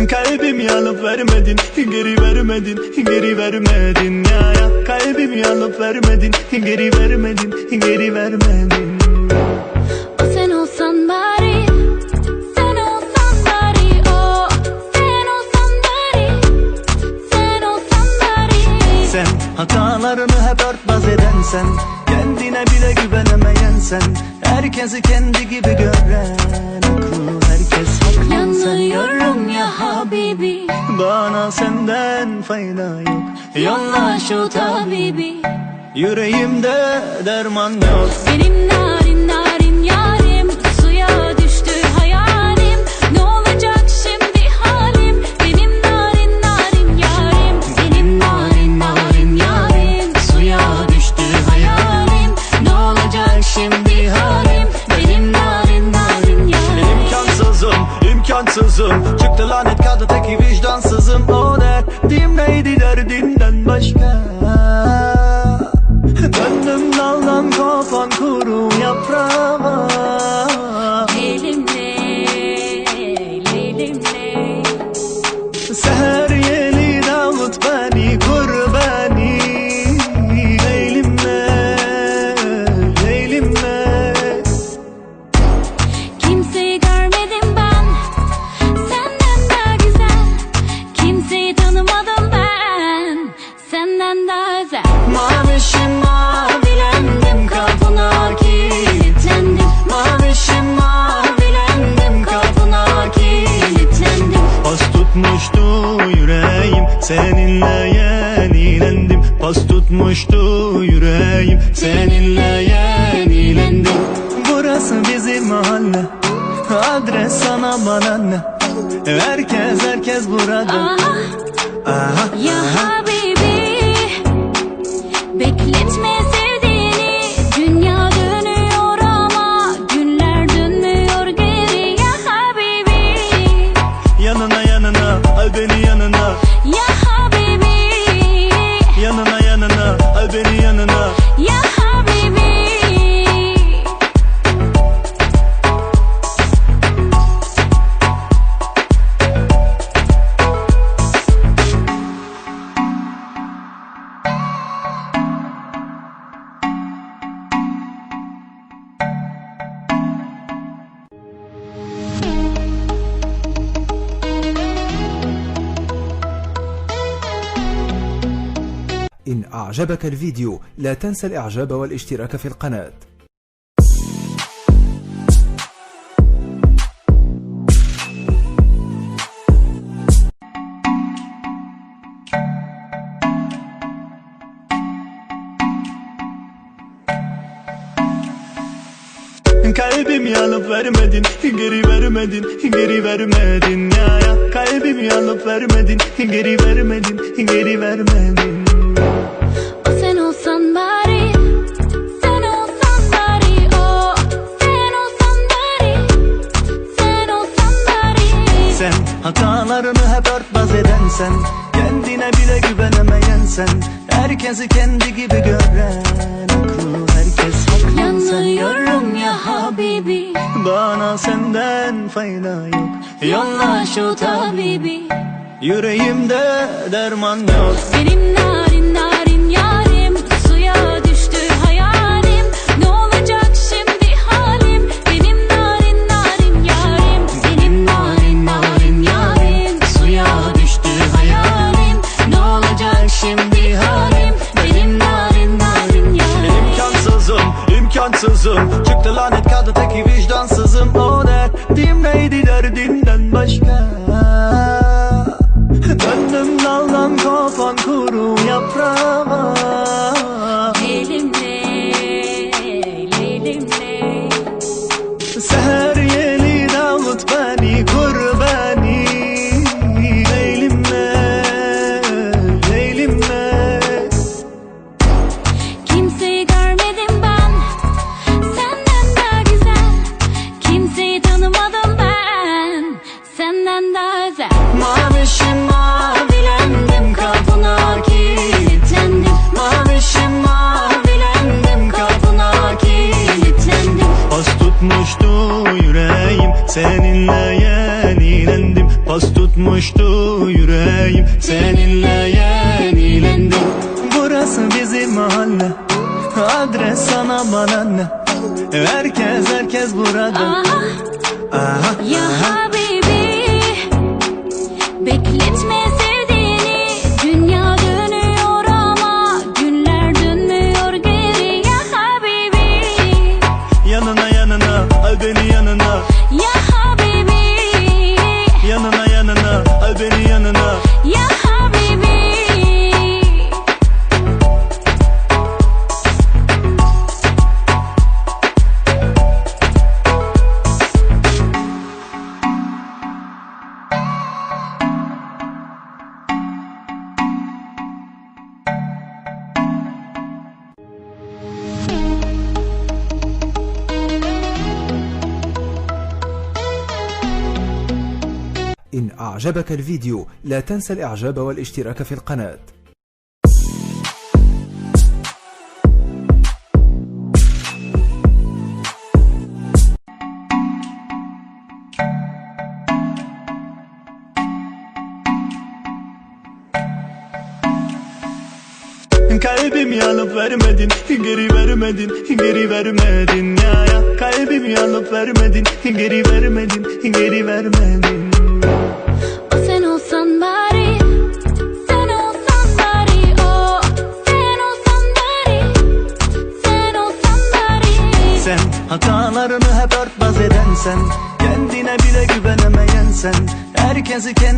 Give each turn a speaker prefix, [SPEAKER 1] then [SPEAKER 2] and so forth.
[SPEAKER 1] Kalbimi alıp vermedin, geri vermedin, geri vermedin ya ya. Kalbimi alıp vermedin, geri vermedin, geri vermedin.
[SPEAKER 2] O sen olsan bari, sen olsan bari, o sen olsan bari, sen olsan bari.
[SPEAKER 1] Sen hatalarını hep örtbas eden sen, kendine bile güvenemeyen sen, herkesi kendi gibi gören, aklı herkes haklı sen.
[SPEAKER 2] Yanıyorum ya habibi,
[SPEAKER 1] Bana senden fayda yok.
[SPEAKER 2] yolla şu tabibi.
[SPEAKER 1] Yüreğimde derman yok.
[SPEAKER 2] Benim narin narin yarim, suya düştü hayalim. Ne olacak şimdi halim? Benim narin narin yarim, benim narin narin yarim, suya düştü hayalim. Ne olacak şimdi halim? Benim narin narin yarim.
[SPEAKER 1] İmkansızım, imkansızım, çıktı lanet kaldı teki vicdansızım. O derdim neydi derdinden başka? Döndüm daldan kopan kuru yaprağa.
[SPEAKER 2] Elimle, elimle.
[SPEAKER 1] Seher yeli davut beni, kur beni. Leylimle, leylimle.
[SPEAKER 2] Kimseyi görmedim ben senden daha güzel. Kimseyi tanımadım ben senden daha özel.
[SPEAKER 1] Mavişim mavilendim, kapına kilitlendim. Mavişim mavilendim, kapına kilitlendim. Pas tutmuştu yüreğim, seninle yenilendim. Pas tutmuştu yüreğim, seninle yenilendim. Burası bizim mahalle, adres sana bana ne? Herkes burada. Aha,
[SPEAKER 2] Ya habibi, bekletme sevdiğini. Dünya dönüyor ama günler dönmüyor geri. Ya habibi,
[SPEAKER 1] yanına yanına, al beni yanına.
[SPEAKER 2] ya habibi,
[SPEAKER 1] Yanına yanına, al beni yanına.
[SPEAKER 2] ya habibi.
[SPEAKER 3] إن أعجبك الفيديو لا تنسى الإعجاب والاشتراك في القناة.
[SPEAKER 1] Kalbimi alıp vermedin, geri vermedin, geri vermedin ya ya. Kalbimi alıp vermedin, geri vermedin, geri vermedin.
[SPEAKER 2] O sen olsan bari, sen olsan bari, o sen olsan bari, sen olsan bari.
[SPEAKER 1] Sen hatalarını hep örtbas eden sen, kendine bile güvenemeyen sen, herkesi kendi gibi gören, aklı herkes haklı sen.
[SPEAKER 2] Yanıyorum ya habibi,
[SPEAKER 1] Bana senden fayda yok.
[SPEAKER 2] yolla şu tabibi.
[SPEAKER 1] Yüreğimde derman yok.
[SPEAKER 2] Benim narin narin yarim, suya düştü hayalim. Ne olacak şimdi halim? Benim narin narin yarim, benim narin narin yarim, suya düştü hayalim. Ne olacak şimdi halim? Benim narin narin yarim.
[SPEAKER 1] İmkansızım, imkansızım, çıktı lanet kaldı teki vicdansızım. O derdim neydi derdinden başka? Döndüm daldan kopan kuru yaprağa.
[SPEAKER 2] Elimle, elimle.
[SPEAKER 1] Seher yeli davut beni, kur beni. Leylimle, leylimle.
[SPEAKER 2] Kimseyi görmedim ben senden daha güzel. Kimseyi tanımadım ben senden daha özel.
[SPEAKER 1] Mavişim mavilendim, kapına kilitlendim. Mavişim mavilendim, kapına kilitlendim. Pas tutmuştu yüreğim, seninle yenilendim. Pas tutmuştu tutmuştu yüreğim. Seninle yenilendim. Burası bizim mahalle, adres sana bana ne. Herkes burada.
[SPEAKER 2] Ya habibi, bekletme sevdiğini. Dünya dönüyor ama günler dönmüyor geri. Ya habibi,
[SPEAKER 1] Yanına al beni yanına.
[SPEAKER 2] ya habibi,
[SPEAKER 1] Yanına al beni yanına.
[SPEAKER 2] ya habibi.
[SPEAKER 3] إن أعجبك الفيديو لا تنسى الإعجاب والاشتراك في القناة.
[SPEAKER 1] Kalbimi alıp vermedin, geri vermedin, geri vermedin ya. Kalbimi alıp vermedin, geri vermedin, geri vermedin.
[SPEAKER 2] O sen olsan bari, sen olsan bari, o sen olsan bari, sen olsan bari.
[SPEAKER 1] Sen hatalarını hep örtbas edensen, kendine bile güvenemeyensen, herkesi kendi